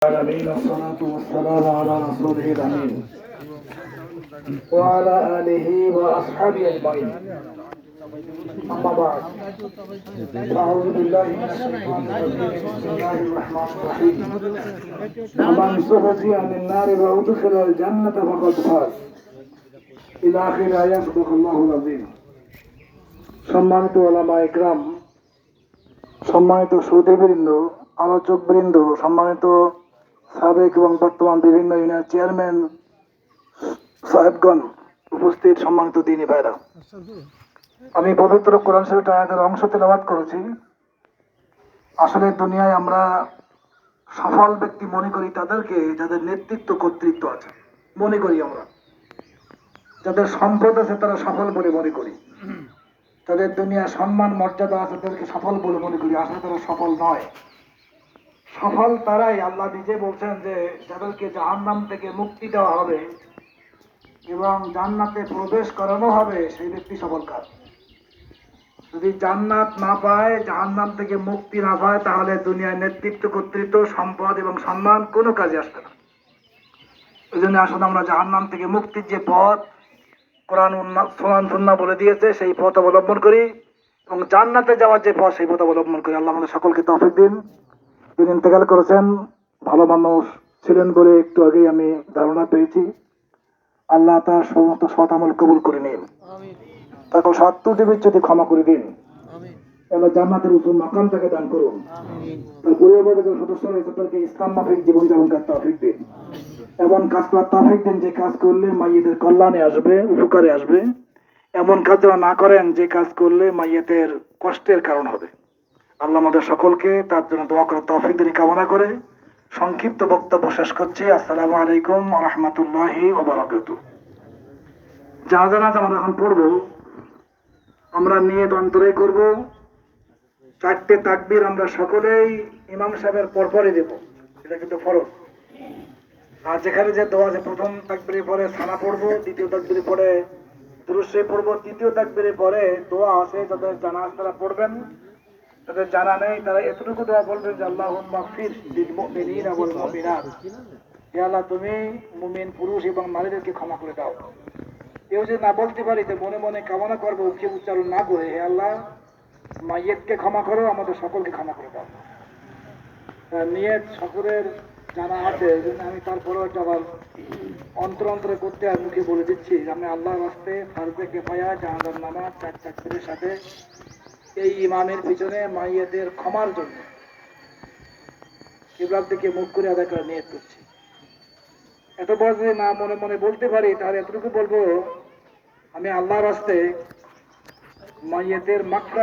العالمين الصلاة والسلام على رسوله الأمين وعلى آله وأصحابه أجمعين أما بعد أعوذ بالله من الشيطان الرجيم بسم الله الرحمن الرحيم ومن زحزح عن النار وأدخل الجنة فقد فاز إلى آخر آية صدق الله العظيم সম্মানিত ওলামা ইকরাম, সম্মানিত সুধীবৃন্দ, আলোচকবৃন্দ, সম্মানিত সাবেক এবং বর্তমান বিভিন্ন ইউনিয়ন চেয়ারম্যান সাহেবগণ, উপস্থিত সম্মানিত দিনী ভাইরা, আমি পবিত্র কোরআন শরীফের আয়াতের অংশ তেলাওয়াত করেছি। আসলে দুনিয়ায় আমরা সফল ব্যক্তি মনে করি তাদেরকে যাদের নেতৃত্ব কর্তৃত্ব আছে, মনে করি আমরা যাদের সম্পদ আছে তারা সফল বলে মনে করি, তাদের দুনিয়া সম্মান মর্যাদা আছে তাদেরকে সফল বলে মনে করি। আসলে তারা সফল নয়। সফল তারাই, আল্লাহ নিজে বলছেন যে যাদেরকে জাহান্নাম থেকে মুক্তি দেওয়া হবে এবং জান্নাতে প্রবেশ করানো হবে, সেই ব্যক্তি সফল কাজ। যদি জান্নাত না পায়, জাহান্নাম থেকে মুক্তি না পায়, তাহলে দুনিয়ায় নেতৃত্ব কর্তৃত্ব সম্পদ এবং সম্মান কোনো কাজে আসবে না। এই জন্য আসলে আমরা জাহান্নাম থেকে মুক্তির যে পথ কোরআন সুন্নাহ বলে দিয়েছে সেই পথ অবলম্বন করি এবং জান্নাতে যাওয়ার যে পথ সেই পথ অবলম্বন করি। আল্লাহ আমাদের সকলকে তৌফিক দিন। তিনি ইন্তেকাল করেছেন, ভালো মানুষ ছিলেন বলে একটু আগেই আমি ধারণা পেয়েছি। আল্লাহ তার সমস্ত সৎ আমল কবুল করে নিন, তাকে 70টি বিচ্ছুতি ক্ষমা করে দিন, এবার জান্নাতের উপর মাকাম তাকে দান করুন। তার পরিবারের যে সদস্য রয়েছে তাদেরকে ইসলাম মাফিক জীবনযাপন করতে তৌফিক দিন, এমন কাজ করার তৌফিক দিন যে কাজ করলে মাইয়েতের কল্যাণে আসবে, উপকারে আসবে। এমন কাজ যেন না করেন যে কাজ করলে মাইয়েতের কষ্টের কারণ হবে। আল্লাহ আমাদের সকলকে তার জন্য দোয়া করার তৌফিক দিন কামনা করে সংক্ষিপ্ত বক্তব্য শেষ করছি। আসসালামু আলাইকুম ওয়া রাহমাতুল্লাহি ওয়া বারাকাতুহু। জানাজা আমরা এখন পড়বো, আমরা নিয়ত অন্তরে করব। 4টে তাকবীর আমরা সকলেই ইমাম সাহেবের পরপরই দেব, এটা কিন্তু ফরজ। আর যেখানে যে দোয়া আছে, প্রথম তাকবীরের পরে সানা পড়বো, দ্বিতীয় তাকবীরের পরে দুরূদ শরীফ পড়বো, তৃতীয় তাকবীরের পরে দোয়া আছে যাদের জানা আছে তারা পড়বেন, যাদের জানা নেই তারা এতটুকু দোয়া বলবেন যে আল্লাহুম্মা ফির লিল মুমিনিনা ওয়াল মুমিনাত, হে আল্লাহ তুমি মুমিন পুরুষ এবং নারীদেরকে ক্ষমা করে দাও। কেউ যদি না বলতে পারি তো মনে মনে কামনা করবো, মুখে উচ্চারণ না করে, হে আল্লাহ মাইয়েতকে ক্ষমা করো, আমাদের সকলকে ক্ষমা করে দাও। নিয়ত সকলের জানা আছে, এই জন্য আমি তারপরেও একটা আবার অন্তরে করতে আর মুখে বলে দিচ্ছি। আমি আল্লাহর রাস্তে ফারজে কিফায়া জানাজার নামাজ 4 তাকবীরের সাথে এই ইমামের পিছনে মাইয়েতের ক্ষমার জন্য কিবলার দিকে মুখ করে আদায় করার নিয়ত করছি। এত বড় যদি না মনে মনে বলতে পারি তাহলে এতটুকু বলবো, আমি আল্লাহর রাস্তে মাইয়েতের মাগফিরাত